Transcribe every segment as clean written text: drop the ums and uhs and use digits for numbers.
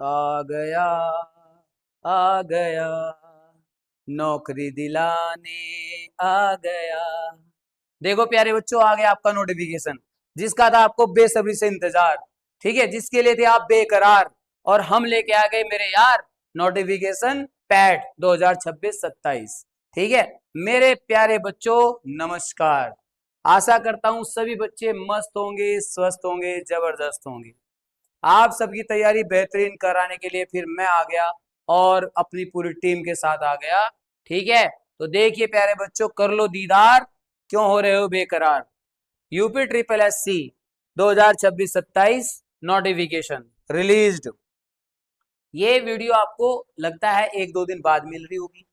आ गया आ गया, नौकरी दिलाने आ गया। देखो प्यारे बच्चों, आ गया आपका नोटिफिकेशन, जिसका था आपको बेसब्री से इंतजार। ठीक है, जिसके लिए थे आप बेकरार, और हम लेके आ गए मेरे यार नोटिफिकेशन पैड 2026-27। ठीक है मेरे प्यारे बच्चों, नमस्कार। आशा करता हूं सभी बच्चे मस्त होंगे, स्वस्थ होंगे, जबरदस्त होंगे। आप सबकी तैयारी बेहतरीन कराने के लिए फिर मैं आ गया और अपनी पूरी टीम के साथ आ गया। ठीक है, तो देखिए प्यारे बच्चों, कर लो दीदार, क्यों हो रहे हो बेकरार। UP triple S C 2026-27 notification released. ये वीडियो आपको लगता है 1-2 दिन बाद मिल रही होगी,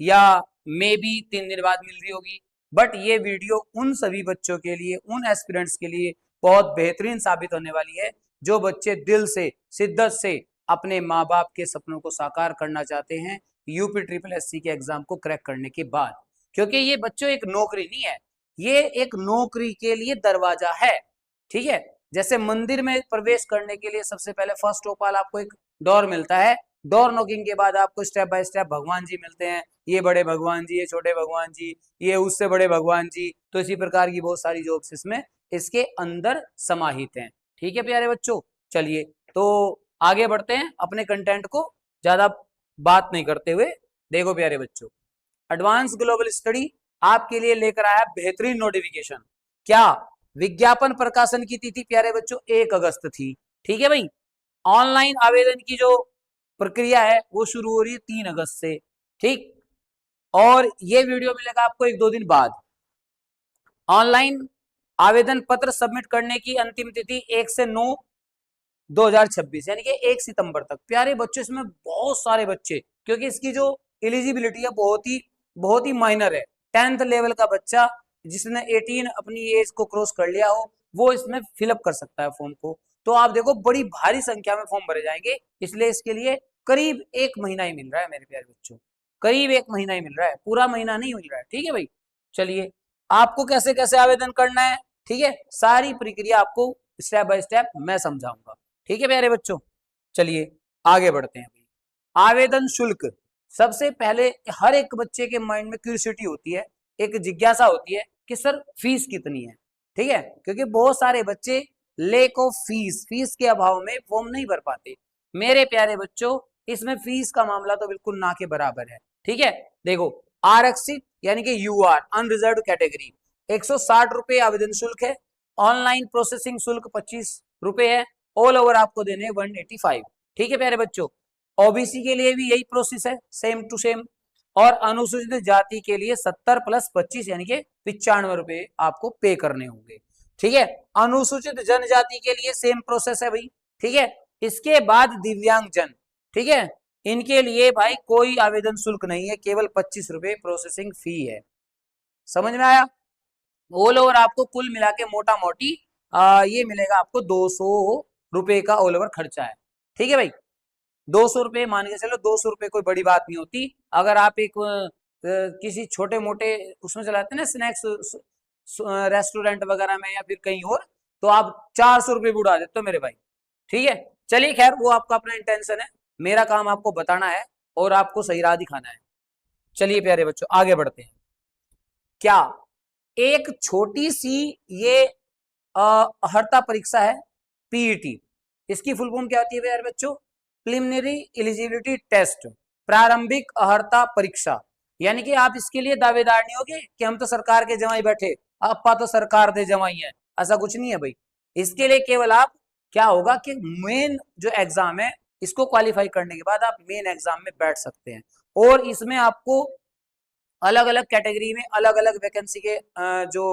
या मे बी 3 दिन बाद मिल रही होगी, बट ये वीडियो उन सभी बच्चों के लिए, उन एस्पिरेंट्स के लिए बहुत बेहतरीन साबित होने वाली है जो बच्चे दिल से, शिद्दत से अपने माँ बाप के सपनों को साकार करना चाहते हैं यूपी ट्रिपल एस सी के एग्जाम को क्रैक करने के बाद। क्योंकि ये बच्चों एक नौकरी नहीं है, ये एक नौकरी के लिए दरवाजा है। ठीक है, जैसे मंदिर में प्रवेश करने के लिए सबसे पहले फर्स्ट ऑफ ऑल आपको एक डोर मिलता है, डोर नॉकिंग के बाद आपको स्टेप बाय स्टेप भगवान जी मिलते हैं, ये बड़े भगवान जी, ये छोटे भगवान जी, ये उससे बड़े भगवान जी। तो इसी प्रकार की बहुत सारी जॉब्स इसमें इसके अंदर समाहित हैं। ठीक है प्यारे बच्चों, चलिए तो आगे बढ़ते हैं अपने कंटेंट को ज्यादा बात नहीं करते हुए। देखो प्यारे बच्चों, एडवांस ग्लोबल स्टडी आपके लिए लेकर आया बेहतरीन नोटिफिकेशन। क्या विज्ञापन प्रकाशन की तिथि प्यारे बच्चों 1 अगस्त थी। ठीक है भाई, ऑनलाइन आवेदन की जो प्रक्रिया है वो शुरू हो रही है 3 अगस्त से। ठीक, और ये वीडियो मिलेगा आपको 1-2 दिन बाद। ऑनलाइन आवेदन पत्र सबमिट करने की अंतिम तिथि 1 से 9 2026, यानी कि 1 सितंबर तक। प्यारे बच्चों, इसमें बहुत सारे बच्चे, क्योंकि इसकी जो एलिजिबिलिटी है बहुत ही माइनर है। 10th लेवल का बच्चा जिसने 18 अपनी एज को क्रॉस कर लिया हो, वो इसमें फिलअप कर सकता है फॉर्म को। तो आप देखो बड़ी भारी संख्या में फॉर्म भरे जाएंगे, इसलिए इसके लिए करीब 1 महीना ही मिल रहा है मेरे प्यारे बच्चों, करीब 1 महीना ही मिल रहा है, पूरा महीना नहीं मिल रहा है। ठीक है भाई, चलिए आपको कैसे कैसे आवेदन करना है, ठीक है, सारी प्रक्रिया आपको स्टेप बाय स्टेप मैं समझाऊंगा। ठीक है प्यारे बच्चों, चलिए आगे बढ़ते हैं। आवेदन शुल्क, सबसे पहले हर एक बच्चे के माइंड में क्यूरियोसिटी होती है, एक जिज्ञासा होती है कि सर फीस कितनी है। ठीक है, क्योंकि बहुत सारे बच्चे लेक ऑफ फीस के अभाव में फॉर्म नहीं भर पाते। मेरे प्यारे बच्चों, इसमें फीस का मामला तो बिल्कुल ना के बराबर है। ठीक है, देखो आरक्षित यानी कि यूआर अनरिजर्व कैटेगरी 160 रुपए आवेदन शुल्क है, ऑनलाइन प्रोसेसिंग शुल्क 25 रुपए है, ऑल ओवर आपको देने 185। ठीक है प्यारे बच्चों, ओबीसी के लिए भी यही प्रोसेस है, सेम टू सेम, और अनुसूचित जाति के लिए 70+25 यानी कि 95 रुपए आपको पे करने होंगे। ठीक है, अनुसूचित जनजाति के लिए सेम प्रोसेस है भाई। ठीक है, इसके बाद दिव्यांग जन, ठीक है, इनके लिए भाई कोई आवेदन शुल्क नहीं है, केवल 25 रुपए प्रोसेसिंग फी है। समझ में आया? ऑल ओवर आपको कुल मिला के मोटा मोटी ये मिलेगा आपको 200 रुपए का ऑल ओवर खर्चा है। ठीक है भाई, 200 रुपए मान के चलो, 200 रुपए कोई बड़ी बात नहीं होती। अगर आप एक किसी छोटे मोटे उसमें चलाते हैं ना स्नैक्स रेस्टोरेंट वगैरह में या फिर कहीं और, तो आप 400 रुपए भी उड़ा देते हो मेरे भाई। ठीक है, चलिए खैर वो आपका अपना इंटेंशन है, मेरा काम आपको बताना है और आपको सही राह दिखाना है। चलिए प्यारे बच्चों आगे बढ़ते हैं। क्या एक छोटी सी ये अर्हता परीक्षा है, पीईटी, इसकी फुल फॉर्म क्या होती है यार बच्चों? प्रिलिमिनरी एलिजिबिलिटी टेस्ट, प्रारंभिक अर्हता परीक्षा। यानी कि आप इसके लिए दावेदार नहीं होगे कि हम तो सरकार के जमाई बैठे, अपा तो सरकार दे जमाई है, ऐसा कुछ नहीं है भाई। इसके लिए केवल आप क्या होगा कि मेन जो एग्जाम है इसको क्वालिफाई करने के बाद आप मेन एग्जाम में बैठ सकते हैं, और इसमें आपको अलग अलग कैटेगरी में अलग अलग वैकेंसी के जो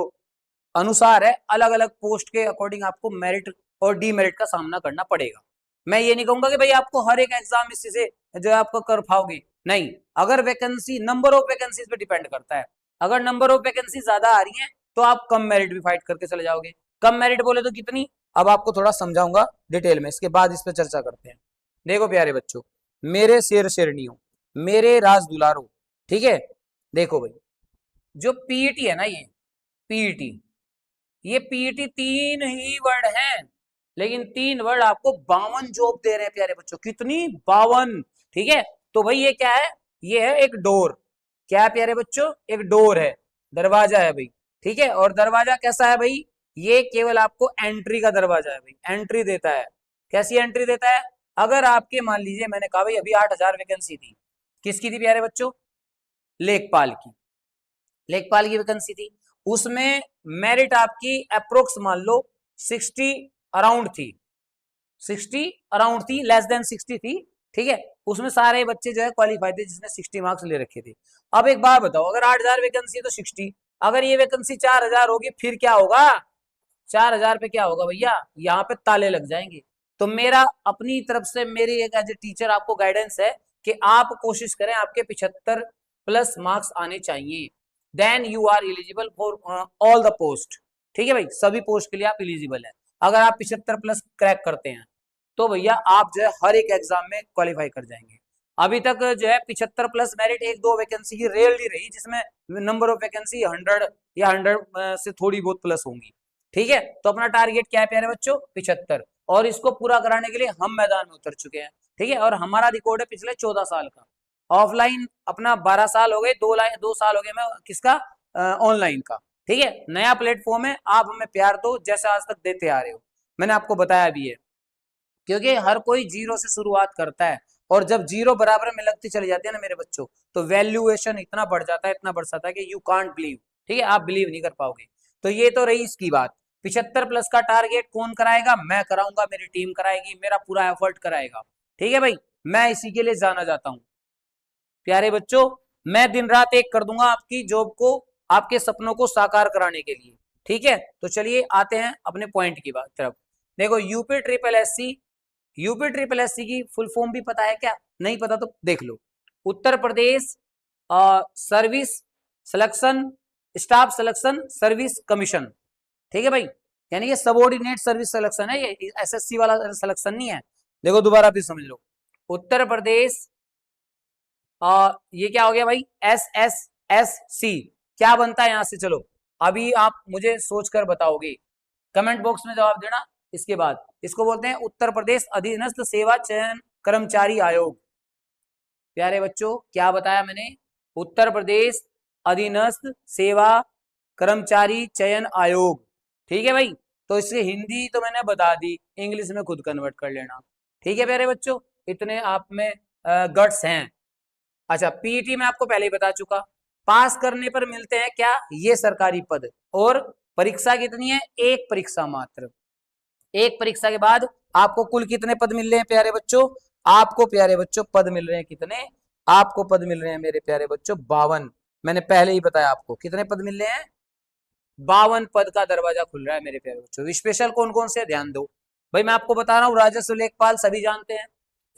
अनुसार है, अलग अलग पोस्ट के अकॉर्डिंग आपको मेरिट और डीमेरिट का सामना करना पड़ेगा। मैं ये नहीं कहूंगा कि भाई आपको हर एक एग्जाम इसी से जो है आपको कर पाओगे, नहीं। अगर वैकेंसी, नंबर ऑफ वैकेंसीज पे डिपेंड करता है, अगर नंबर ऑफ वैकेंसी ज्यादा आ रही है तो आप कम मेरिट भी फाइट करके चले जाओगे। कम मेरिट बोले तो कितनी, अब आपको थोड़ा समझाऊंगा डिटेल में, इसके बाद इस पर चर्चा करते हैं। देखो प्यारे बच्चों, मेरे शेर शेरनियों, मेरे राज दुलारो, ठीक है, देखो भाई जो पीईटी है ना, ये पीईटी 3 ही वर्ड हैं, लेकिन 3 वर्ड आपको 52 जॉब दे रहे हैं प्यारे बच्चों। कितनी? 52। ठीक है, तो भाई ये क्या है? ये है एक डोर। क्या है प्यारे बच्चों? एक डोर है, दरवाजा है भाई। ठीक है, और दरवाजा कैसा है भाई? ये केवल आपको एंट्री का दरवाजा है भाई, एंट्री देता है। कैसी एंट्री देता है? अगर आपके मान लीजिए मैंने कहा भाई अभी 8000 वैकेंसी थी, किसकी थी प्यारे बच्चों? लेखपाल की। लेखपाल की वैकेंसी थी, उसमें मेरिट आपकी अप्रोक्स मान लो 60 अराउंड थी, 60 अराउंड थी, लेस देन 60 थी। ठीक है, उसमें सारे बच्चे जो है क्वालिफाई थे जिसने 60 मार्क्स ले रखे थे। अब एक बात बताओ, अगर 8000 वैकेंसी है तो 60, अगर ये वैकेंसी 4000 होगी फिर क्या होगा? 4000 पे क्या होगा भैया? यहाँ पे ताले लग जाएंगे। तो मेरा अपनी तरफ से मेरी एक एज ए टीचर आपको गाइडेंस है कि आप कोशिश करें आपके 75 प्लस मार्क्स आने चाहिए, then you are eligible for all the post. ठीक है भाई, सभी पोस्ट के लिए आप एलिजिबल है। अगर आप 75 प्लस क्रैक करते हैं तो भैया आप जो है हर एक एग्जाम में क्वालिफाई कर जाएंगे। अभी तक जो है 75 प्लस मेरिट एक दो वैकेंसी की रेयरली रही जिसमें नंबर ऑफ वैकेंसी 100 या 100 से थोड़ी बहुत प्लस होंगी। ठीक है, तो अपना टारगेट क्या है प्यारे बच्चों? 75, और इसको पूरा कराने के लिए हम मैदान में उतर चुके हैं। ठीक है, और हमारा रिकॉर्ड है पिछले 14 साल का। ऑफलाइन अपना 12 साल हो गए, 2 साल हो गए मैं किसका? ऑनलाइन का। ठीक है, नया प्लेटफॉर्म है, आप हमें प्यार दो जैसे आज तक देते आ रहे हो। मैंने आपको बताया भी है, क्योंकि हर कोई जीरो से शुरुआत करता है, और जब जीरो बराबर में लगती चली जाती है ना मेरे बच्चों, तो वैल्यूएशन इतना बढ़ जाता है, इतना बढ़ जाता है कि यू कांट बिलीव। ठीक है, आप बिलीव नहीं कर पाओगे। तो ये तो रही इसकी बात। 75 प्लस का टारगेट कौन कराएगा? मैं कराऊंगा, मेरी टीम कराएगी, मेरा पूरा एफर्ट कराएगा। ठीक है भाई, मैं इसी के लिए जाना जाता हूँ प्यारे बच्चों। मैं दिन रात एक कर दूंगा आपकी जॉब को, आपके सपनों को साकार कराने के लिए। ठीक है, तो चलिए आते हैं अपने पॉइंट की बात तरफ। देखो, UP triple SC, UP triple SC की फुल फॉर्म भी पता है क्या? नहीं पता तो देख लो। Uttar Pradesh service selection, staff selection service commission. ठीक है भाई, यानी ये सबऑर्डिनेट सर्विस सिलेक्शन है, ये एसएससी वाला सिलेक्शन नहीं है। देखो दोबारा फिर समझ लो, उत्तर प्रदेश ये क्या हो गया भाई? एस एस एस सी क्या बनता है यहां से? चलो अभी आप मुझे सोचकर बताओगे, कमेंट बॉक्स में जवाब देना। इसके बाद इसको बोलते हैं उत्तर प्रदेश अधीनस्थ सेवा चयन कर्मचारी आयोग। प्यारे बच्चों क्या बताया मैंने? उत्तर प्रदेश अधीनस्थ सेवा कर्मचारी चयन आयोग। ठीक है भाई, तो इसकी हिंदी तो मैंने बता दी, इंग्लिश में खुद कन्वर्ट कर लेना। ठीक है प्यारे बच्चों, इतने आप में गट्स हैं। अच्छा, पीईटी में आपको पहले ही बता चुका, पास करने पर मिलते हैं क्या? ये सरकारी पद। और परीक्षा कितनी है? एक परीक्षा मात्र। एक परीक्षा के बाद आपको कुल कितने पद मिल रहे हैं प्यारे बच्चों? आपको प्यारे बच्चों पद मिल रहे हैं कितने? आपको पद मिल रहे हैं मेरे प्यारे बच्चों 52। मैंने पहले ही बताया आपको कितने पद मिल रहे हैं, 52 पद का दरवाजा खुल रहा है मेरे प्यारे बच्चों। स्पेशल कौन कौन से? ध्यान दो भाई, मैं आपको बता रहा हूँ, राजस्व लेखपाल सभी जानते हैं,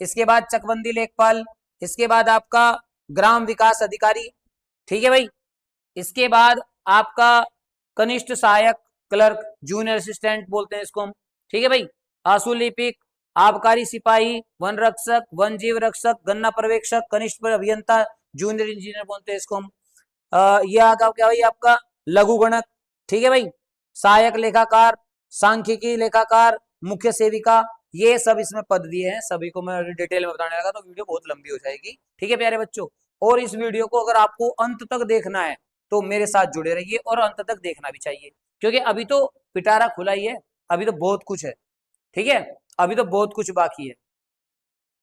इसके बाद चकबंदी लेखपाल, इसके बाद आपका ग्राम विकास अधिकारी। ठीक है भाई, इसके बाद आपका कनिष्ठ सहायक क्लर्क, जूनियर असिस्टेंट बोलते हैं इसको हम। ठीक है भाई, आशु लिपिक, आबकारी सिपाही, वन रक्षक, वन जीव रक्षक, गन्ना पर्यवेक्षक, कनिष्ठ अभियंता, जूनियर इंजीनियर बोलते हैं इसको हम। ये आगे क्या भाई आपका लघु गणक। ठीक है भाई, सहायक लेखाकार, सांख्यिकी लेखाकार, मुख्य सेविका, ये सब इसमें पद दिए हैं। सभी को मैं डिटेल में बताने लगा तो वीडियो बहुत लंबी हो जाएगी। ठीक है प्यारे बच्चों, और इस वीडियो को अगर आपको अंत तक देखना है तो मेरे साथ जुड़े रहिए, और अंत तक देखना भी चाहिए, क्योंकि अभी तो पिटारा खुला ही है, अभी तो बहुत कुछ है। ठीक है, अभी तो बहुत कुछ बाकी है।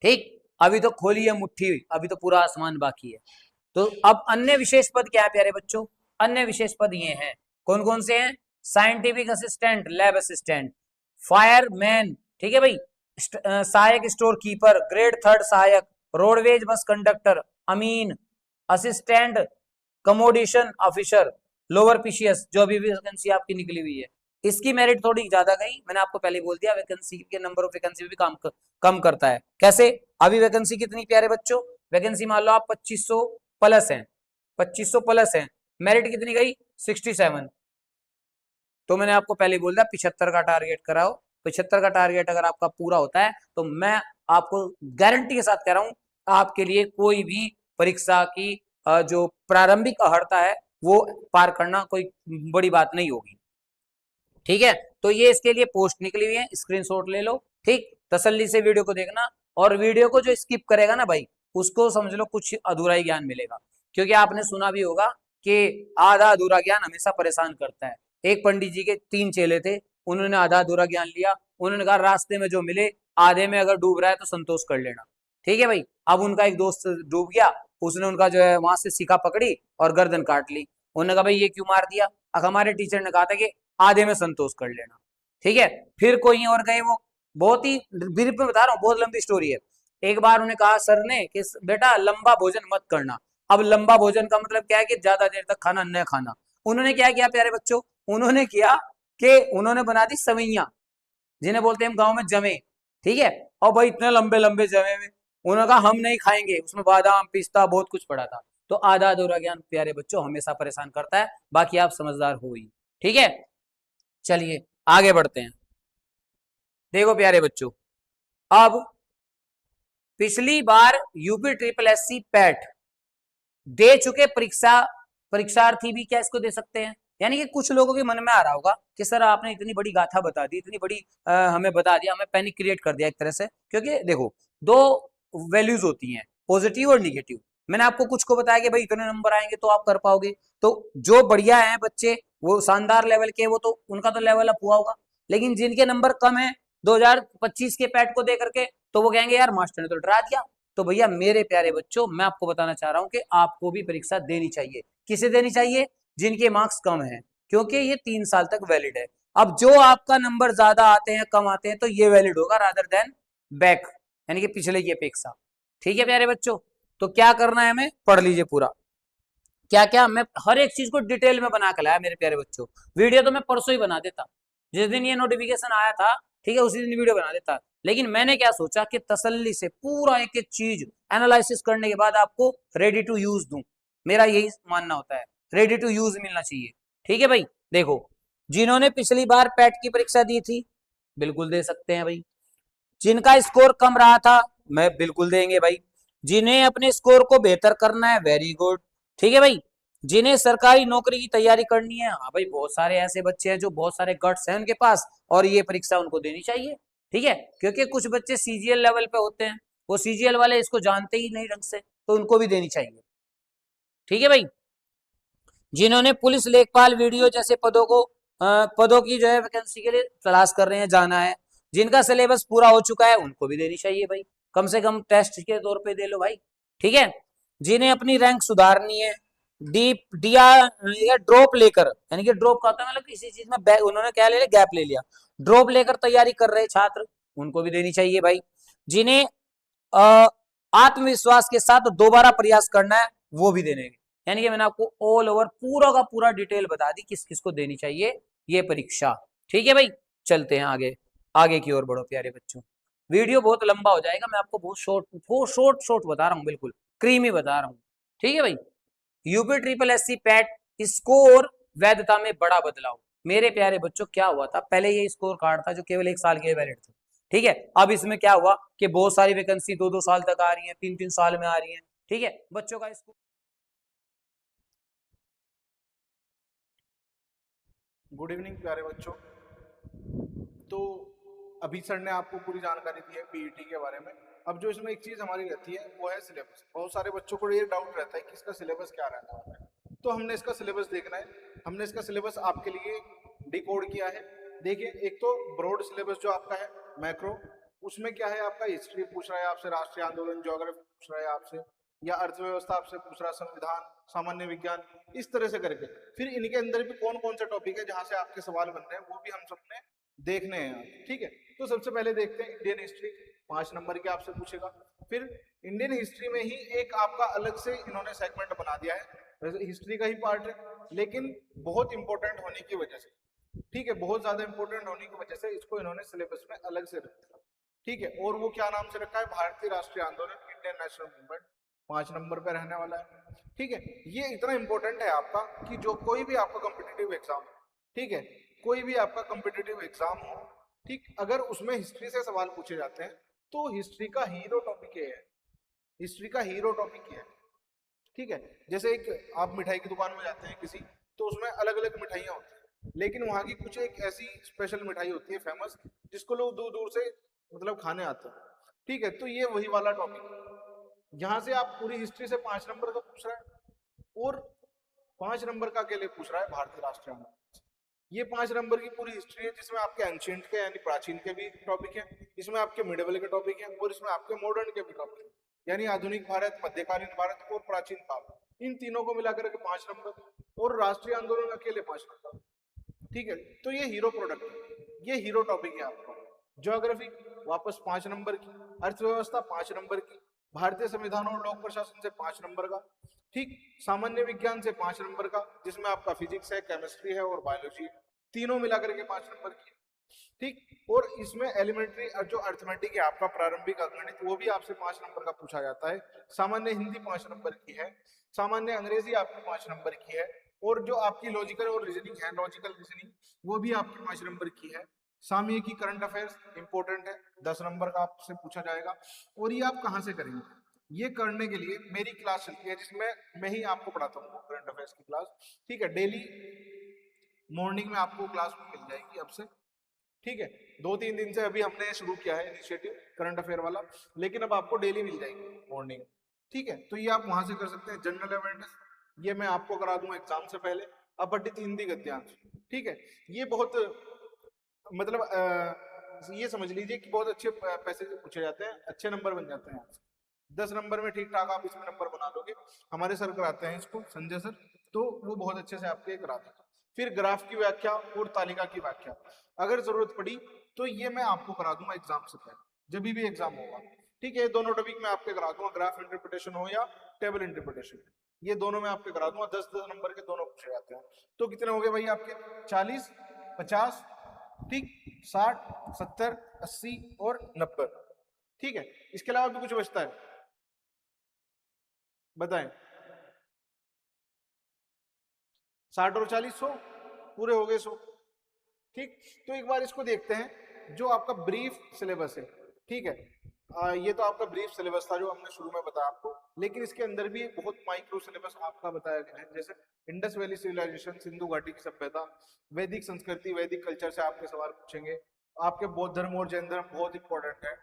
ठीक, अभी तो खोली है मुट्ठी, अभी तो पूरा आसमान बाकी है। तो अब अन्य विशेष पद क्या है प्यारे बच्चों? अन्य विशेष पद ये हैं, कौन कौन से हैं? Scientific assistant, lab assistant, fireman. ठीक है भाई, सहायक स्टोर कीपर, ग्रेड 3 सहायक, रोडवेज बस कंडक्टर, अमीन, असिस्टेंट कमोडिशन ऑफिसर, लोअर पीसीएस, जो अभी भी वैकेंसी आपकी निकली हुई है। इसकी मेरिट थोड़ी ज्यादा गई, मैंने आपको पहले बोल दिया, वैकेंसी के नंबर ऑफ वैकेंसी भी कम करता है। कैसे? अभी वैकेंसी कितनी प्यारे बच्चों? वैकेंसी मान लो आप 2500 प्लस हैं, 2500 प्लस हैं, मेरिट कितनी गई? 67। तो मैंने आपको पहले बोल दिया 75 का टारगेट कराओ। 75 का टारगेट अगर आपका पूरा होता है तो मैं आपको गारंटी के साथ कह रहा हूं, आपके लिए कोई भी परीक्षा की जो प्रारंभिक अहर्ता है वो पार करना कोई बड़ी बात नहीं होगी। ठीक है, तो ये इसके लिए पोस्ट निकली हुई है, स्क्रीनशॉट ले लो। ठीक, तसल्ली से वीडियो को देखना, और वीडियो को जो स्किप करेगा ना भाई, उसको समझ लो कुछ अधूरा ही ज्ञान मिलेगा, क्योंकि आपने सुना भी होगा कि आधा अधूरा ज्ञान हमेशा परेशान करता है। एक पंडित जी के 3 चेले थे, उन्होंने आधा अधूरा ज्ञान लिया, उन्होंने कहा रास्ते में जो मिले आधे में अगर डूब रहा है तो संतोष कर लेना। ठीक है भाई, अब उनका एक दोस्त डूब गया, उसने उनका जो है वहां से शिखा पकड़ी और गर्दन काट ली। उन्होंने कहा भाई ये क्यों मार दिया? अब हमारे टीचर ने कहा था कि आधे में संतोष कर लेना। ठीक है, फिर कोई और गए, वो बहुत ही ब्रीफ में बता रहा हूँ, बहुत लंबी स्टोरी है। एक बार उन्हें कहा सर ने कि बेटा लंबा भोजन मत करना। अब लंबा भोजन का मतलब क्या है कि ज्यादा देर तक खाना न खाना। उन्होंने क्या किया प्यारे बच्चों, उन्होंने किया कि उन्होंने बना दी सवैया, जिन्हें बोलते हैं हम गाँव में जमे। ठीक है, और भाई इतने लंबे लंबे जमे में उन्होंने कहा हम नहीं खाएंगे, उसमें बादाम पिस्ता बहुत कुछ पड़ा था। तो आधा अधूरा ज्ञान प्यारे बच्चों हमेशा परेशान करता है, बाकी आप समझदार हो ही। ठीक है, चलिए आगे बढ़ते हैं। देखो प्यारे बच्चों, अब पिछली बार यूपी ट्रिपल एससी पैट दे चुके परीक्षार्थी भी क्या इसको दे सकते हैं? यानी कि कुछ लोगों के मन में आ रहा होगा कि सर आपने इतनी बड़ी गाथा बता दी, इतनी बड़ी हमें बता दिया, हमें पैनिक क्रिएट कर दिया एक तरह से। क्योंकि देखो, दो वैल्यूज होती हैं, पॉजिटिव और निगेटिव। मैंने आपको कुछ को बताया कि भाई इतने नंबर आएंगे तो आप कर पाओगे, तो जो बढ़िया है बच्चे, वो शानदार लेवल के, वो तो उनका तो लेवल अप हुआ होगा। लेकिन जिनके नंबर कम है 2025 के पैट को दे करके, तो वो कहेंगे यार मास्टर ने तो डरा दिया। तो भैया मेरे प्यारे बच्चों, मैं आपको बताना चाह रहा हूं कि आपको भी परीक्षा देनी चाहिए। किसे देनी चाहिए? जिनके मार्क्स कम हैं, क्योंकि ये 3 साल तक वैलिड है। अब जो आपका नंबर ज्यादा आते हैं कम आते हैं, तो ये वैलिड होगा रादर देन बैक, यानी कि पिछले की अपेक्षा। ठीक है प्यारे बच्चों, तो क्या करना है हमें, पढ़ लीजिए पूरा। क्या क्या मैं हर एक चीज को डिटेल में बना के लाया मेरे प्यारे बच्चों। वीडियो तो मैं परसों ही बना देता, जिस दिन ये नोटिफिकेशन आया था, ठीक है, उसी दिन वीडियो बना देता। लेकिन मैंने क्या सोचा कि तसल्ली से पूरा एक एक चीज एनालिसिस करने के बाद आपको रेडी टू यूज दूं। मेरा यही मानना होता है, रेडी टू यूज मिलना चाहिए। ठीक है भाई, देखो, जिन्होंने पिछली बार पैट की परीक्षा दी थी बिल्कुल दे सकते हैं भाई। जिनका स्कोर कम रहा था मैं बिल्कुल देंगे भाई। जिन्हें अपने स्कोर को बेहतर करना है वेरी गुड। ठीक है भाई, जिन्हें सरकारी नौकरी की तैयारी करनी है, हाँ भाई बहुत सारे ऐसे बच्चे हैं जो बहुत सारे गट्स हैं उनके पास, और ये परीक्षा उनको देनी चाहिए। ठीक है, क्योंकि कुछ बच्चे सीजीएल लेवल पे होते हैं, वो सीजीएल वाले इसको जानते ही नहीं ढंग से, तो उनको भी देनी चाहिए। ठीक है भाई, जिन्होंने पुलिस लेखपाल वीडियो जैसे पदों की जो है वैकेंसी के लिए तलाश कर रहे हैं, जाना है, जिनका सिलेबस पूरा हो चुका है उनको भी देनी चाहिए भाई। कम से कम टेस्ट के तौर पे दे लो भाई। ठीक है, जिन्हें अपनी रैंक सुधारनी है, डीप दिया या ड्रॉप लेकर, यानी कि ड्रॉप का होता है मतलब किसी चीज में उन्होंने क्या ले लिया, गैप ले लिया, ड्रॉप लेकर तैयारी कर रहे छात्र, उनको भी देनी चाहिए भाई। जिन्हें आत्मविश्वास के साथ दोबारा प्रयास करना है, वो भी देने। यानी कि मैंने आपको ऑल ओवर पूरा का पूरा डिटेल बता दी किस किस को देनी चाहिए ये परीक्षा। ठीक है भाई, चलते हैं आगे, आगे की ओर बढ़ो प्यारे बच्चों। वीडियो बहुत लंबा हो जाएगा, मैं आपको बहुत शॉर्ट बता रहा हूँ, बिल्कुल क्रीमी बता रहा हूँ। ठीक है भाई, UP triple SC PAT score वैधता में बड़ा बदलाव। मेरे प्यारे बच्चों क्या हुआ था, पहले ये स्कोर कार्ड था जो केवल 1 साल के वैलिड थे। ठीक है, अब इसमें क्या हुआ कि बहुत सारी वैकेंसी 2-2 साल तक आ रही है, 3-3 साल में आ रही है। ठीक है, बच्चों का स्कोर। गुड इवनिंग प्यारे बच्चों। तो अभी सर ने आपको पूरी जानकारी दी है पीईटी के बारे में। अब जो इसमें एक चीज़ हमारी रहती है वो है सिलेबस। बहुत सारे बच्चों को ये डाउट रहता है कि इसका सिलेबस क्या रहने वाला है, तो हमने इसका सिलेबस देखना है। हमने इसका सिलेबस आपके लिए डिकोड किया है। देखिए, एक तो ब्रॉड सिलेबस जो आपका है मैक्रो, उसमें क्या है, आपका हिस्ट्री पूछ रहा है आपसे, राष्ट्रीय आंदोलन, ज्योग्राफी पूछ रहा है आपसे, या अर्थव्यवस्था आपसे पूछ रहा है, संविधान, सामान्य विज्ञान, इस तरह से करके। फिर इनके अंदर भी कौन कौन से टॉपिक है जहां से आपके सवाल बन रहे हैं वो भी हम सबने देखने हैं। ठीक है, तो सबसे पहले देखते हैं इंडियन हिस्ट्री, 5 नंबर की आपसे पूछेगा। फिर इंडियन हिस्ट्री में ही एक आपका अलग से इन्होंने सेगमेंट बना दिया है, वैसे हिस्ट्री का ही पार्ट है लेकिन बहुत इंपॉर्टेंट होने की वजह से, ठीक है, बहुत ज्यादा इंपॉर्टेंट होने की वजह से इसको इन्होंने सिलेबस में अलग से रखा। ठीक है, और वो क्या नाम से रखा है, भारतीय राष्ट्रीय आंदोलन, इंडियन नेशनल मूवमेंट, 5 नंबर पे रहने वाला है। ठीक है, ये इतना इंपॉर्टेंट है आपका कि जो कोई भी आपका कॉम्पिटिटिव एग्जाम, ठीक है, कोई भी आपका कॉम्पिटिटिव एग्जाम हो, ठीक, अगर उसमें हिस्ट्री से सवाल पूछे जाते हैं तो हिस्ट्री का हीरो टॉपिक ये है, हिस्ट्री का हीरो टॉपिक ये है। ठीक है, जैसे एक आप मिठाई की दुकान में जाते हैं किसी, तो उसमें अलग अलग मिठाइयाँ होती हैं, लेकिन वहाँ की कुछ एक ऐसी स्पेशल मिठाई होती है फेमस, जिसको लोग दूर दूर से मतलब खाने आते हैं। ठीक है, तो ये वही वाला टॉपिक, यहाँ से आप पूरी हिस्ट्री से 5 नंबर का पूछ रहा है, और 5 नंबर का अकेले पूछ रहा है भारतीय राष्ट्रीय आंदोलन। ये 5 नंबर की पूरी हिस्ट्री है, जिसमें आपके एंशियंट के यानी प्राचीन के भी टॉपिक है, इसमें आपके मिडिवल के टॉपिक है, और इसमें आपके मॉडर्न के भी टॉपिक है, यानी आधुनिक भारत, मध्यकालीन भारत और प्राचीन काल। इन तीनों को मिलाकर के 5 नंबर, और राष्ट्रीय आंदोलन अकेले 5 नंबर। ठीक है, तो ये हीरो प्रोडक्ट है, ये हीरो टॉपिक है आपका। ज्योग्राफी वापस 5 नंबर की, अर्थव्यवस्था 5 नंबर की, भारतीय संविधान और लोक प्रशासन से 5 नंबर का, ठीक, सामान्य विज्ञान से 5 नंबर का, जिसमें आपका फिजिक्स है, केमिस्ट्री है और बायोलॉजी है, तीनों मिलाकर के 5 नंबर की। ठीक, और इसमें एलिमेंट्री जो अर्थमेटिक है आपका प्रारंभिक अंकगणित, वो भी आपसे 5 नंबर का पूछा जाता है। सामान्य हिंदी 5 नंबर की है, सामान्य अंग्रेजी आपकी 5 नंबर की है, और जो आपकी लॉजिकल और रीजनिंग है, लॉजिकल रीजनिंग, वो भी आपकी 5 नंबर की है। सामयिकी करंट अफेयर्स इंपॉर्टेंट है, 10 नंबर का आपसे पूछा जाएगा। और ये आप कहाँ से करेंगे? ये करने के लिए मेरी क्लास चलती है, जिसमें मैं ही आपको पढ़ाता हूँ करंट अफेयर्स की क्लास। ठीक है, डेली मॉर्निंग में आपको क्लास मिल जाएगी अब से। ठीक है, 2-3 दिन से अभी हमने शुरू किया है इनिशिएटिव करंट अफेयर वाला, लेकिन अब आपको डेली मिल जाएगी मॉर्निंग। ठीक है, तो ये आप वहां से कर सकते हैं। जनरल अवेयरनेस ये मैं आपको करा दूंगा एग्जाम से पहले। अब पट्टी 3 दी गद्यांश, ठीक है, ये बहुत मतलब ये समझ लीजिए कि बहुत अच्छे पैसे पूछे जाते हैं, अच्छे नंबर बन जाते हैं यहाँ से। 10 नंबर में ठीक ठाक आप इसमें नंबर बना लोगे। हमारे सर कराते हैं इसको, संजय सर, तो वो बहुत अच्छे से आपके करा देते हैं। फिर ग्राफ की व्याख्या और तालिका की व्याख्या, अगर जरूरत पड़ी तो ये मैं आपको करा दूंगा एग्जाम से पहले, जब भी एग्जाम होगा। ठीक है, ये दोनों टॉपिक मैं आपके करा दूंगा, ग्राफ इंटरप्रिटेशन हो या टेबल इंटरप्रिटेशन, ये दोनों मैं आपके करा दूंगा। 10-10 नंबर के दोनों पूछे जाते हैं। तो कितने हो गए भाई आपके? 40, 50, ठीक, 60, 70, 80 और 90। ठीक है, इसके अलावा भी कुछ बचता है? बताएं। 60 और 40 100 पूरे हो गए 100। ठीक, तो एक बार इसको देखते हैं, जो आपका ब्रीफ सिलेबस है। ठीक है, ये तो आपका ब्रीफ सिलेबस था जो हमने शुरू में बताया आपको, लेकिन इसके अंदर भी बहुत माइक्रो सिलेबस आपका बताया गया है। जैसे इंडस वैली सिविलाइजेशन, सिंधु घाटी की सभ्यता, वैदिक संस्कृति, वैदिक कल्चर से आपके सवाल पूछेंगे। आपके बौद्ध धर्म और जैन धर्म बहुत इंपॉर्टेंट है।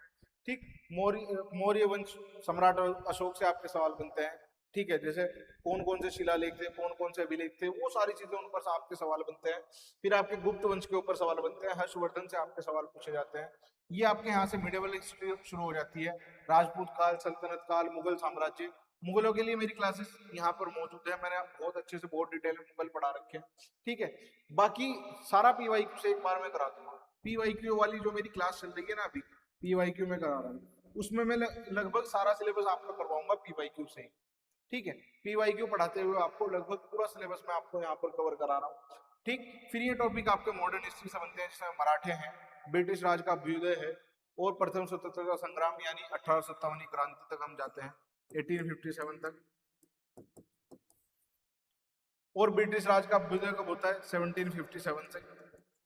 ठीक, मौर्य वंश सम्राट अशोक से आपके सवाल बनते हैं। ठीक है, जैसे कौन कौन से शिलालेख थे, कौन कौन से अभिलेख थे, वो सारी चीजें उन पर से आपके सवाल बनते हैं। फिर आपके गुप्त वंश के ऊपर सवाल बनते हैं, हर्षवर्धन से आपके सवाल पूछे जाते हैं। ये आपके यहाँ से मिडिवल हिस्ट्री शुरू हो जाती है, राजपूत काल, सल्तनत काल, मुगल साम्राज्य। मुगलों के लिए मेरी क्लासेस यहाँ पर मौजूद है, मैंने बहुत अच्छे से बहुत डिटेल में मुगल पढ़ा रखे हैं। ठीक है, बाकी सारा पीवाईक्यू से एक बार मैं करा दूंगा। पीवाईक्यू वाली जो मेरी क्लास चल रही है ना अभी, पीवाईक्यू में करा रहा हूँ, उसमें मैं लगभग सारा सिलेबस आपका करवाऊंगा पीवाईक्यू से ही। ठीक है, पीवाईक्यू पढ़ाते हुए आपको लगभग पूरा सिलेबस मैं आपको यहाँ पर कवर करा रहा हूँ। ठीक, फिर ये टॉपिक आपके मॉडर्न हिस्ट्री से बनते हैं, जिसमें मराठे हैं, ब्रिटिश राज का अभ्युदय है, और प्रथम स्वतंत्रता संग्राम यानी 1857 क्रांति तक हम जाते हैं, 1857 तक। और ब्रिटिश राज का अभ्युदय कब होता है? 1757 से।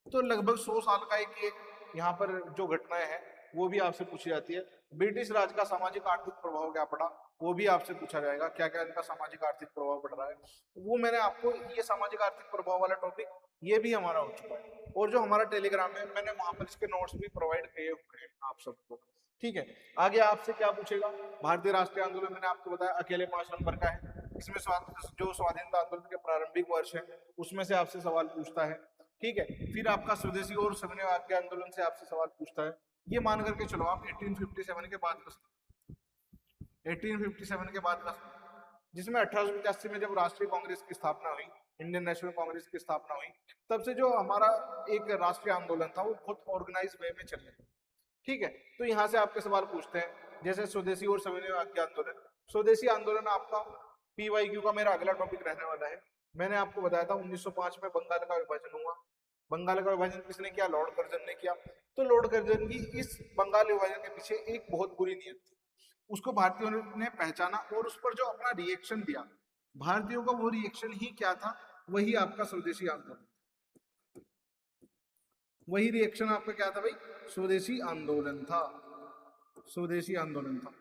तो लगभग 100 साल का एक ये यहाँ पर जो घटनाएं हैं वो भी आपसे पूछी जाती है। ब्रिटिश राज का सामाजिक आर्थिक प्रभाव क्या पड़ा, वो भी आपसे पूछा जाएगा, क्या क्या इनका सामाजिक आर्थिक प्रभाव पड़ रहा है। वो मैंने आपको ये सामाजिक आर्थिक प्रभाव वाला टॉपिक ये भी हमारा हो चुका है, और जो हमारा टेलीग्राम है मैंने वहां पर इसके नोट्स भी प्रोवाइड किए हुए हैं आप सबको। ठीक है, आगे आपसे क्या पूछेगा? भारतीय राष्ट्रीय आंदोलन मैंने आपको बताया अकेले 5 नंबर का है। इसमें जो स्वाधीनता आंदोलन के प्रारंभिक वर्ष है उसमें से आपसे सवाल पूछता है। ठीक है, फिर आपका स्वदेशी और साम्यवाद के आंदोलन से आपसे सवाल पूछता है। ये मान करके चलो आप 1857 के बाद का 1857 के बाद का, जिसमें 1885 में जब राष्ट्रीय कांग्रेस की स्थापना हुई, इंडियन नेशनल कांग्रेस की स्थापना हुई, तब से जो हमारा एक राष्ट्रीय आंदोलन था वो बहुत ऑर्गेनाइज वे में चल रहा है। ठीक है, तो यहाँ से आपके सवाल पूछते हैं, जैसे स्वदेशी और साम्यवाद के आंदोलन। स्वदेशी आंदोलन आपका पीवाईक्यू का मेरा अगला टॉपिक रहने वाला है। मैंने आपको बताया था 1905 में बंगाल का विभाजन हुआ। बंगाल का विभाजन किसने किया? लॉर्ड कर्जन ने किया। तो लॉर्ड कर्जन की इस बंगाल विभाजन के पीछे एक बहुत बुरी नीयत थी, उसको भारतीयों ने पहचाना और उस पर जो अपना रिएक्शन दिया, भारतीयों का वो रिएक्शन ही क्या था? वही आपका स्वदेशी आंदोलन। वही रिएक्शन आपका क्या था भाई? स्वदेशी आंदोलन था, स्वदेशी आंदोलन था।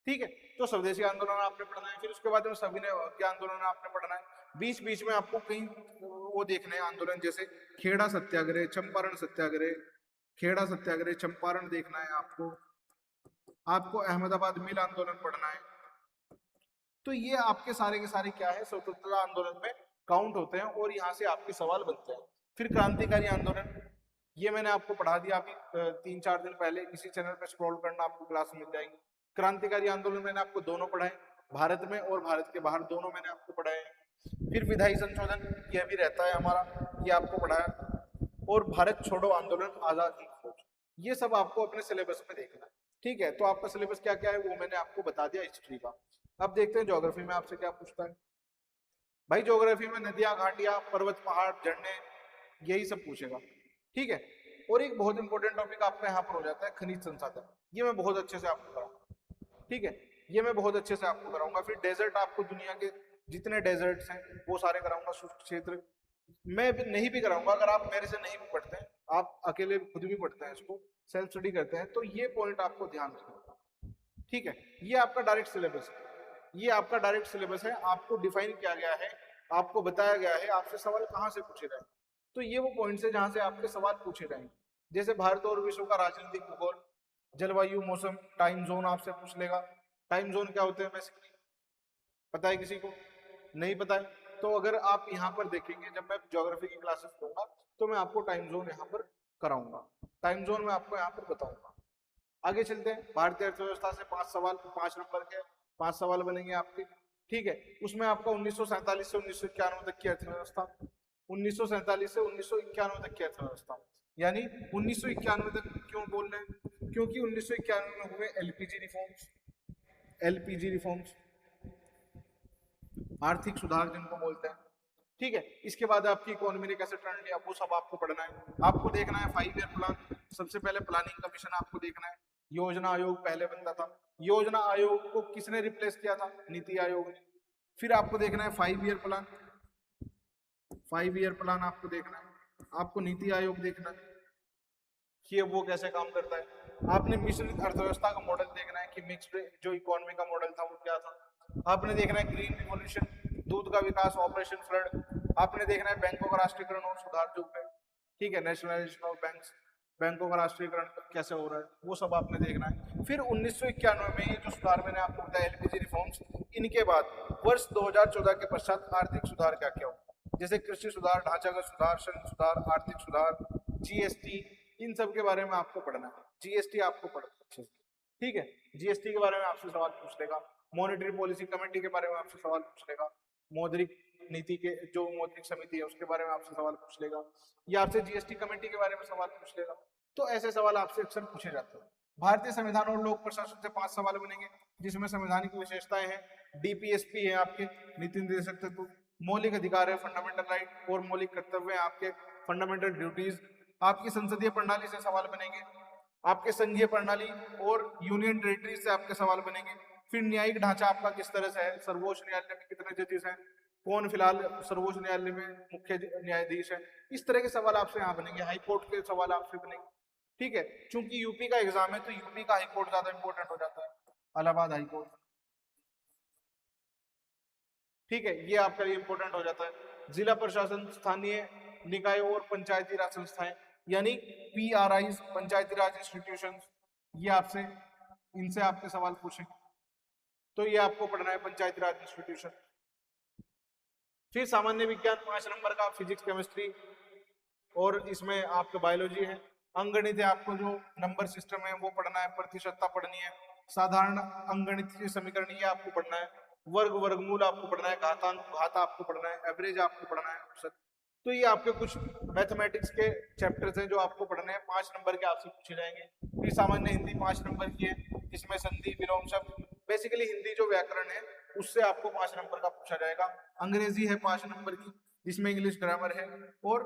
ठीक है। तो स्वदेशी आंदोलन आपने पढ़ना है, फिर उसके बाद में सविनय अवज्ञा आंदोलन आपने पढ़ना है। बीच बीच में आपको कहीं वो देखने हैं आंदोलन, जैसे खेड़ा सत्याग्रह, चंपारण सत्याग्रह, खेड़ा सत्याग्रह, चंपारण देखना है आपको। आपको अहमदाबाद मिल आंदोलन पढ़ना है। तो ये आपके सारे के सारे क्या है, स्वतंत्रता आंदोलन में काउंट होते हैं और यहाँ से आपके सवाल बनते हैं। फिर क्रांतिकारी आंदोलन, ये मैंने आपको पढ़ा दिया अभी 3-4 दिन पहले, इसी चैनल पे स्क्रॉल करना, आपको क्लास मिल जाएगी। क्रांतिकारी आंदोलन मैंने आपको दोनों पढ़ाए, भारत में और भारत के बाहर दोनों मैंने आपको पढ़ाए हैं। फिर विधायी संशोधन, यह भी रहता है हमारा, ये आपको पढ़ाया। और भारत छोड़ो आंदोलन, आजाद हिंद फौज, ये सब आपको अपने सिलेबस में देखना है। ठीक है, तो आपका सिलेबस क्या क्या है वो मैंने आपको बता दिया हिस्ट्री का। अब देखते हैं ज्योग्राफी में आपसे क्या पूछता है। भाई ज्योग्राफी में नदियां, घाटियां, पर्वत, पहाड़, झरने, यही सब पूछेगा। ठीक है, और एक बहुत इंपॉर्टेंट टॉपिक आपका यहाँ पर हो जाता है खनिज संसाधन, ये मैं बहुत अच्छे से आपको कराऊंगा। ठीक है, ये मैं बहुत अच्छे से आपको कराऊंगा। फिर डेजर्ट, आपको दुनिया के जितने डेजर्ट्स हैं वो सारे कराऊंगा। शुष्क क्षेत्र मैं भी नहीं भी कराऊंगा, अगर आप मेरे से नहीं भी पढ़ते हैं, आप अकेले खुद भी पढ़ते हैं, इसको सेल्फ स्टडी करते हैं, तो ये पॉइंट आपको ध्यान रखना। ठीक है, ये आपका डायरेक्ट सिलेबस है, ये आपका डायरेक्ट सिलेबस है, आपको डिफाइन किया गया है, आपको बताया गया है आपसे सवाल कहाँ से पूछे जाए। तो ये वो पॉइंट्स है जहां से आपके सवाल पूछे जाएंगे। जैसे भारत और विश्व का राजनीतिक भूगोल, जलवायु, मौसम, टाइम जोन आपसे पूछ लेगा। टाइम जोन क्या होते हैं बेसिकली, पता है किसी को? नहीं पता है? तो अगर आप यहाँ पर देखेंगे, जब मैं ज्योग्राफी की क्लासेस लूंगा तो मैं आपको टाइम जोन यहाँ पर कराऊंगा, टाइम जोन में आपको यहाँ पर बताऊंगा। आगे चलते हैं, भारतीय अर्थव्यवस्था से 5 सवाल, 5 नंबर के 5 सवाल बनेंगे आपके। ठीक है, उसमें आपका 1947 से 1991 तक की अर्थव्यवस्था, 1947 से 1991 तक की अर्थव्यवस्था, यानी 1991 तक क्यों बोल रहे हैं? क्योंकि 1991 में हुए एलपीजी रिफॉर्म्स, एलपीजी रिफॉर्म्स, आर्थिक सुधार जिनको बोलते हैं। ठीक है, इसके बाद आपकी इकोनॉमी ने कैसे टर्न लिया वो सब आपको पढ़ना है। आपको देखना है 5 ईयर प्लान, सबसे पहले प्लानिंग कमीशन आपको देखना है। योजना आयोग पहले बनता था, योजना आयोग को किसने रिप्लेस किया था? नीति आयोग ने। फिर आपको देखना है 5 ईयर प्लान, 5 ईयर प्लान आपको देखना है। आपको नीति आयोग देखना है कि वो कैसे काम करता है। आपने मिश्रित अर्थव्यवस्था का मॉडल देखना है कि मिक्स्ड जो इकोनॉमी का मॉडल था वो क्या था। आपने देखना है ग्रीन रिवॉल्यूशन, दूध का विकास, ऑपरेशन फ्लड। आपने देखना है बैंकों का राष्ट्रीयकरण और सुधार जो है, ठीक है, नेशनलाइजेशन ऑफ बैंक्स, बैंकों का राष्ट्रीयकरण कैसे हो रहा है वो सब आपने देखना है। फिर 1991 में ये जो सुधार मैंने आपको बताया एलपीजी रिफॉर्म्स, इनके बाद वर्ष 2014 के पश्चात आर्थिक सुधार क्या क्या हो, जैसे कृषि सुधार, ढांचागत सुधार, श्रम सुधार, आर्थिक सुधार, जीएसटी, इन सब के बारे में आपको पढ़ना है। जीएसटी आपको पढ़ना है, ठीक है, जीएसटी के बारे में आपसे सवाल पूछ लेगा। मॉनेटरी पॉलिसी कमेटी के बारे में आपसे सवाल पूछ लेगा। मौद्रिक नीति के जो मौद्रिक समिति है उसके बारे में आपसे सवाल पूछ लेगा, या आपसे जीएसटी कमेटी के बारे में सवाल पूछ लेगा। तो ऐसे सवाल आपसे अक्सर पूछे जाते हैं। भारतीय संविधान और लोक प्रशासन से 5 सवाल बनेंगे, जिसमें संवैधानिक विशेषताएं हैं, डीपीएसपी है आपके, नीति निर्देशक तत्व, मौलिक अधिकार है, फंडामेंटल राइट, और मौलिक कर्तव्य है आपके, फंडामेंटल ड्यूटीज। आपकी संसदीय प्रणाली से सवाल बनेंगे, आपके संघीय प्रणाली और यूनियन टेरिटरी से आपके सवाल बनेंगे। फिर न्यायिक ढांचा आपका किस तरह से है, सर्वोच्च न्यायालय में कितने जजेस हैं, कौन फिलहाल सर्वोच्च न्यायालय में मुख्य न्यायाधीश है, इस तरह के सवाल आपसे यहाँ बनेंगे। हाईकोर्ट के सवाल आपसे बनेंगे, ठीक है, चूंकि यूपी का एग्जाम है तो यूपी का हाईकोर्ट ज्यादा इंपॉर्टेंट हो जाता है, इलाहाबाद हाईकोर्ट, ठीक है, ये आपका लिए इंपॉर्टेंट हो जाता है। जिला प्रशासन, स्थानीय निकाय और पंचायती राज संस्थाएं, यानी पीआरआई, पंचायती राज इंस्टीट्यूशन, ये आपसे, इनसे आपके सवाल पूछे, तो ये आपको पढ़ना है, पंचायती राज इंस्टीट्यूशन। फिर सामान्य विज्ञान 5 नंबर का, फिजिक्स, केमिस्ट्री, और इसमें आपका बायोलॉजी है। अंकगणित है, आपको जो नंबर सिस्टम है वो पढ़ना है, प्रतिशतता पढ़नी है, साधारण अंकगणित समीकरण ये आपको पढ़ना है, वर्ग, वर्गमूल आपको पढ़ना है, घातांक, घात आपको पढ़ना है, एवरेज आपको पढ़ना है। तो ये आपके कुछ मैथमेटिक्स के चैप्टर्स हैं जो आपको पढ़ने हैं, 5 नंबर के आपसे पूछे जाएंगे। फिर सामान्य हिंदी 5 नंबर की है, इसमें संधि, विलोम शब्द, बेसिकली हिंदी जो व्याकरण है उससे आपको 5 नंबर का पूछा जाएगा। अंग्रेजी है 5 नंबर की, जिसमें इंग्लिश ग्रामर है, और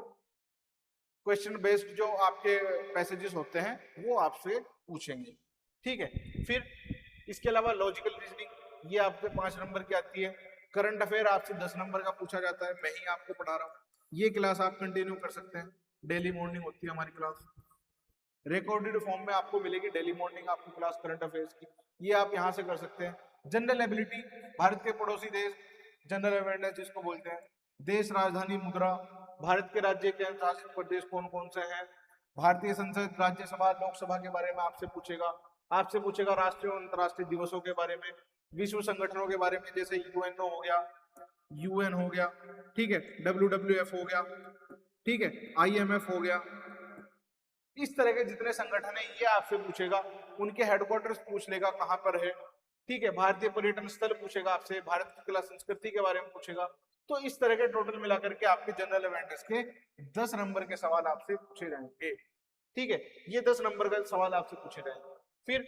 क्वेश्चन बेस्ड जो आपके पैसेजेस होते हैं वो आपसे पूछेंगे, ठीक है। फिर इसके अलावा लॉजिकल रीजनिंग, ये आपके 5 नंबर की आती है। करंट अफेयर आपसे 10 नंबर का पूछा जाता है, मैं ही आपको पढ़ा रहा हूँ। ये क्लास आप कंटिन्यू कर सकते हैं, डेली मॉर्निंग होती है हमारी क्लास, रिकॉर्डेड फॉर्म में आपको मिलेगी डेली मॉर्निंग आपको क्लास करंट अफेयर्स की, ये आप यहाँ से कर सकते हैं। जनरल एबिलिटी, भारत के पड़ोसी देश, जनरल अवेयरनेस जिसको बोलते हैं, देश, राजधानी, मुद्रा, भारत के राज्य केंद्र शासित प्रदेश कौन कौन से हैं, भारतीय संसद, राज्यसभा, लोकसभा के बारे में आपसे पूछेगा राष्ट्रीय और अंतर्राष्ट्रीय दिवसों के बारे में, विश्व संगठनों के बारे में, जैसे यूएनओ हो गया, यूएन हो गया, ठीक है, WWF हो गया, ठीक है, IMF हो गया, इस तरह के जितने संगठन है ये आपसे पूछेगा, उनके हेडक्वार्टर्स पूछ लेगा कहाँ पर है, ठीक है, भारतीय पर्यटन स्थल पूछेगा आपसे, भारत की कला संस्कृति के बारे में पूछेगा। तो इस तरह के टोटल मिलाकर के आपके जनरल अवेयरनेस के 10 नंबर के सवाल आपसे पूछे जाएंगे, ठीक है, ये 10 नंबर का सवाल आपसे पूछे जाएंगे। फिर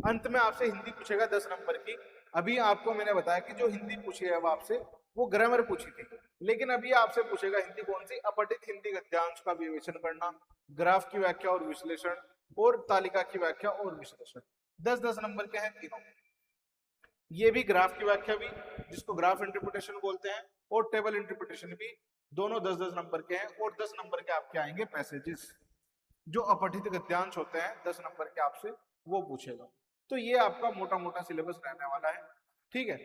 अंत में आपसे हिंदी पूछेगा 10 नंबर की। अभी आपको मैंने बताया कि जो हिंदी पूछी है अब आपसे वो ग्रामर पूछी थी, लेकिन अभी आपसे पूछेगा हिंदी कौन सी, अपठित हिंदी गद्यांश का विवेचन करना, ग्राफ की व्याख्या और विश्लेषण, और तालिका की व्याख्या और विश्लेषण। 10-10 नंबर के हैं तीनों। ये भी ग्राफ की व्याख्या भी, जिसको ग्राफ इंटरप्रिटेशन बोलते हैं, और टेबल इंटरप्रिटेशन भी, दोनों 10-10 नंबर के हैं। और 10 नंबर के आपके आएंगे पैसेजेस, जो अपठित गद्यांश होते हैं 10 नंबर के आपसे वो पूछेगा। तो ये आपका मोटा मोटा सिलेबस रहने वाला है, ठीक है।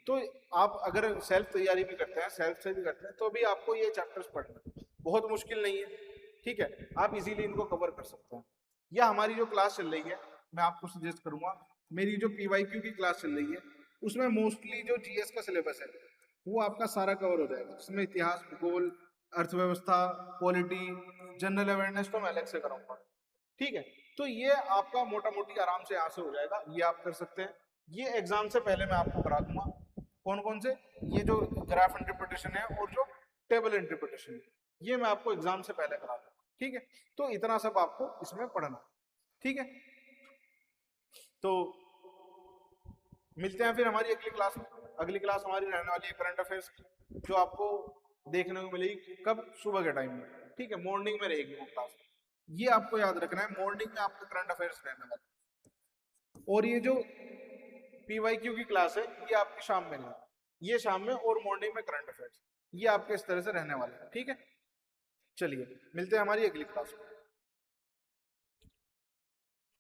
तो आप अगर सेल्फ तैयारी भी करते हैं, सेल्फ से भी करते हैं, तो भी आपको ये चैप्टर्स पढ़ना बहुत मुश्किल नहीं है, ठीक है, आप इजीली इनको कवर कर सकते हैं। या हमारी जो क्लास चल रही है, मैं आपको सजेस्ट करूंगा, मेरी जो PYQ की क्लास चल रही है उसमें मोस्टली जो GS का सिलेबस है वो आपका सारा कवर हो जाएगा, जिसमें इतिहास, भूगोल, अर्थव्यवस्था, पॉलिटी, जनरल अवेयरनेस तो मैं अलग से कराऊंगा, ठीक है। तो ये आपका मोटा मोटी आराम से यहाँ से हो जाएगा, ये आप कर सकते हैं। ये एग्जाम से पहले मैं आपको करा दूंगा कौन कौन से, ये जो ग्राफ इंटरप्रिटेशन है और जो टेबल इंटरप्रिटेशन है, ये मैं आपको एग्जाम से पहले करा दूंगा, ठीक है। तो इतना सब आपको इसमें पढ़ना, ठीक है। तो मिलते हैं फिर हमारी अगली क्लास में। अगली क्लास हमारी रहने वाली है करंट अफेयर्स की, जो आपको देखने को मिलेगी कब, सुबह के टाइम में, ठीक है, मॉर्निंग में रहेगी वो क्लास। ये आपको याद रखना है, मॉर्निंग में आपका करंट अफेयर्स रहने वाला है। और ये जो PYQ की क्लास है ये आपकी शाम में नहीं, ये शाम में और मॉर्निंग में करंट अफेयर्स, ये आपके इस तरह से रहने वाले हैं, ठीक है। चलिए मिलते हैं हमारी अगली क्लास में।